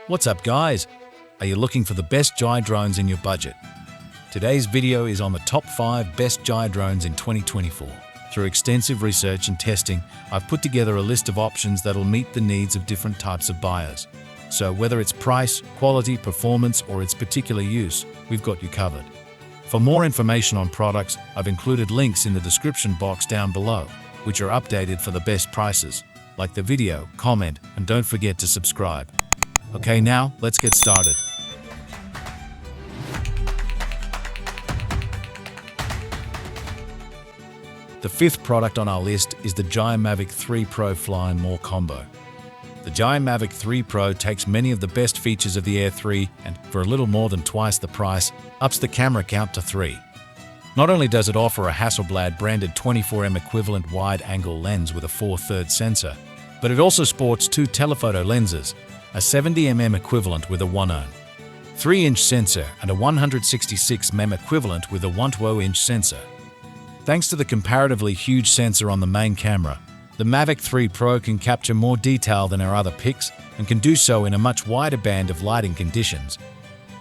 What's up guys? Are you looking for the best DJI drones in your budget? Today's video is on the top 5 best DJI drones in 2024. Through extensive research and testing, I've put together a list of options that'll meet the needs of different types of buyers. So whether it's price, quality, performance, or its particular use, we've got you covered. For more information on products, I've included links in the description box down below, which are updated for the best prices. Like the video, comment, and don't forget to subscribe. Okay, now let's get started. The fifth product on our list is the DJI Mavic 3 Pro Fly and More combo. The DJI Mavic 3 Pro takes many of the best features of the Air 3 and, for a little more than twice the price, ups the camera count to 3. Not only does it offer a Hasselblad branded 24mm equivalent wide-angle lens with a 4/3 sensor, but it also sports 2 telephoto lenses, a 70mm equivalent with a 1/0, 3-inch sensor and a 166mm equivalent with a 1/2-inch sensor. Thanks to the comparatively huge sensor on the main camera, the Mavic 3 Pro can capture more detail than our other picks and can do so in a much wider band of lighting conditions.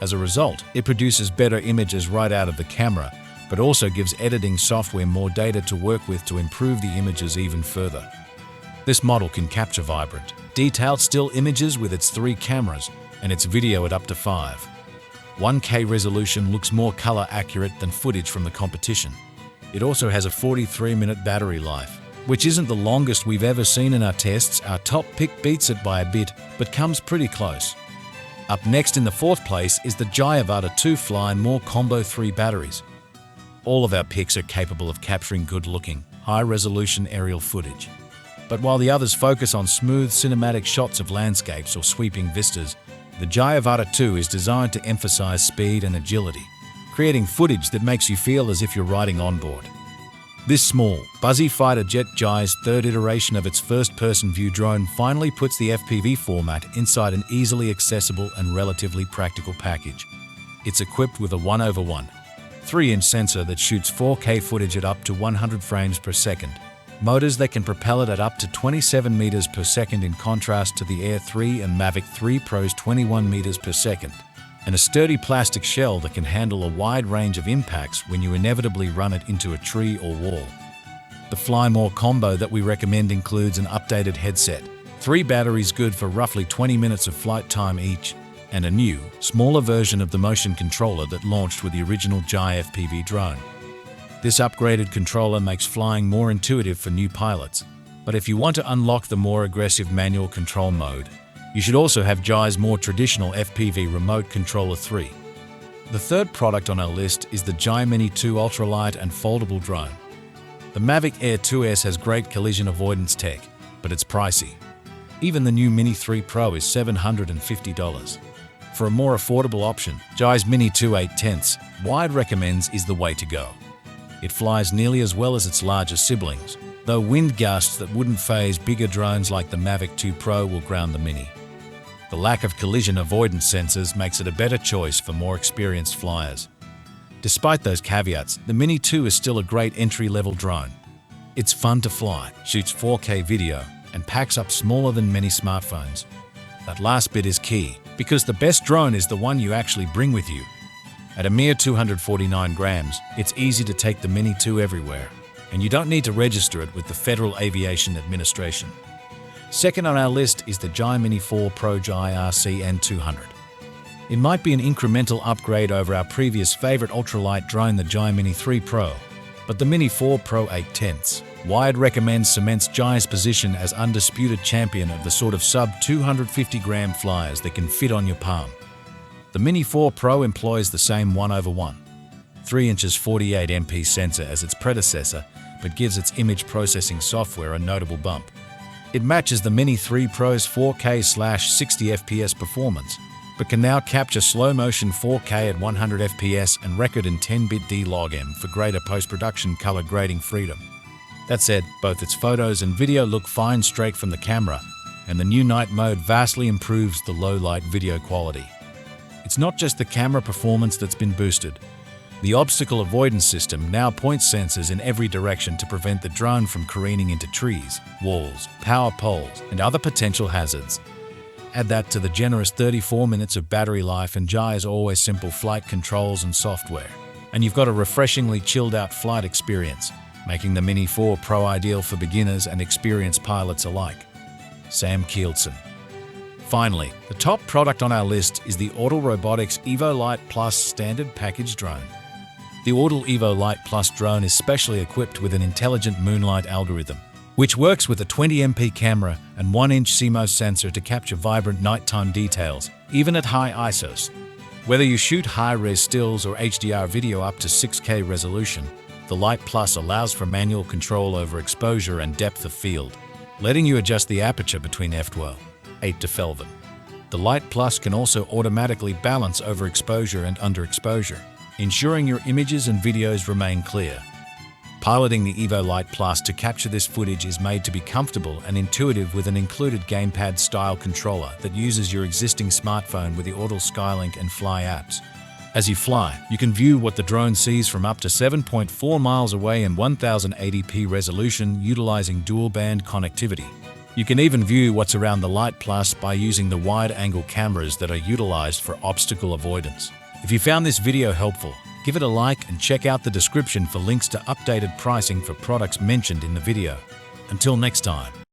As a result, it produces better images right out of the camera, but also gives editing software more data to work with to improve the images even further. This model can capture vibrant, detailed still images with its 3 cameras and its video at up to 5. 1K resolution looks more color accurate than footage from the competition. It also has a 43-minute battery life, which isn't the longest we've ever seen in our tests. Our top pick beats it by a bit, but comes pretty close. Up next in the 4th place is the DJI Avata 2 Fly and More Combo 3 batteries. All of our picks are capable of capturing good-looking, high-resolution aerial footage. But while the others focus on smooth cinematic shots of landscapes or sweeping vistas, the DJI Avata 2 is designed to emphasize speed and agility, creating footage that makes you feel as if you're riding on board. This small, buzzy fighter jet, DJI's 3rd iteration of its first-person view drone, finally puts the FPV format inside an easily accessible and relatively practical package. It's equipped with a 1/1, 3-inch sensor that shoots 4K footage at up to 100 frames per second, motors that can propel it at up to 27 meters per second in contrast to the Air 3 and Mavic 3 Pro's 21 meters per second, and a sturdy plastic shell that can handle a wide range of impacts when you inevitably run it into a tree or wall. The Fly More combo that we recommend includes an updated headset, 3 batteries good for roughly 20 minutes of flight time each, and a new, smaller version of the motion controller that launched with the original DJI FPV drone. This upgraded controller makes flying more intuitive for new pilots, but if you want to unlock the more aggressive manual control mode, you should also have DJI's more traditional FPV remote controller 3. The 3rd product on our list is the DJI Mini 2 Ultralight and Foldable drone. The Mavic Air 2S has great collision avoidance tech, but it's pricey. Even the new Mini 3 Pro is $750. For a more affordable option, DJI's Mini 2 8/10 wide recommends is the way to go. It flies nearly as well as its larger siblings, though wind gusts that wouldn't faze bigger drones like the Mavic 2 Pro will ground the Mini. The lack of collision avoidance sensors makes it a better choice for more experienced flyers. Despite those caveats, the Mini 2 is still a great entry-level drone. It's fun to fly, shoots 4K video, and packs up smaller than many smartphones. That last bit is key, because the best drone is the one you actually bring with you. At a mere 249 grams, it's easy to take the Mini 2 everywhere, and you don't need to register it with the Federal Aviation Administration. Second on our list is the DJI Mini 4 Pro DJI RC-N2. It might be an incremental upgrade over our previous favorite ultralight drone, the DJI Mini 3 Pro, but the Mini 4 Pro 8/10 wide recommends cements DJI's position as undisputed champion of the sort of sub-250-gram flyers that can fit on your palm. The Mini 4 Pro employs the same 1/1, 3-inch 48MP sensor as its predecessor, but gives its image processing software a notable bump. It matches the Mini 3 Pro's 4K/60 FPS performance, but can now capture slow-motion 4K at 100 FPS and record in 10-bit D-Log-M for greater post-production color grading freedom. That said, both its photos and video look fine straight from the camera, and the new night mode vastly improves the low-light video quality. It's not just the camera performance that's been boosted. The obstacle avoidance system now points sensors in every direction to prevent the drone from careening into trees, walls, power poles, and other potential hazards. Add that to the generous 34 minutes of battery life and DJI's always simple flight controls and software, and you've got a refreshingly chilled-out flight experience, making the Mini 4 Pro ideal for beginners and experienced pilots alike. Sam Kieldson. Finally, the top product on our list is the Autel Robotics Evo Lite Plus Standard Package Drone. The Autel Evo Lite Plus drone is specially equipped with an intelligent moonlight algorithm, which works with a 20MP camera and 1-inch CMOS sensor to capture vibrant nighttime details, even at high ISOs. Whether you shoot high-res stills or HDR video up to 6K resolution, the Lite Plus allows for manual control over exposure and depth of field, letting you adjust the aperture between f12. 8 to 11. The Lite Plus can also automatically balance overexposure and underexposure, ensuring your images and videos remain clear. Piloting the Evo Lite Plus to capture this footage is made to be comfortable and intuitive with an included gamepad-style controller that uses your existing smartphone with the Autel Skylink and Fly apps. As you fly, you can view what the drone sees from up to 7.4 miles away in 1080p resolution utilizing dual-band connectivity. You can even view what's around the Lite Plus by using the wide-angle cameras that are utilized for obstacle avoidance. If you found this video helpful, give it a like and check out the description for links to updated pricing for products mentioned in the video. Until next time.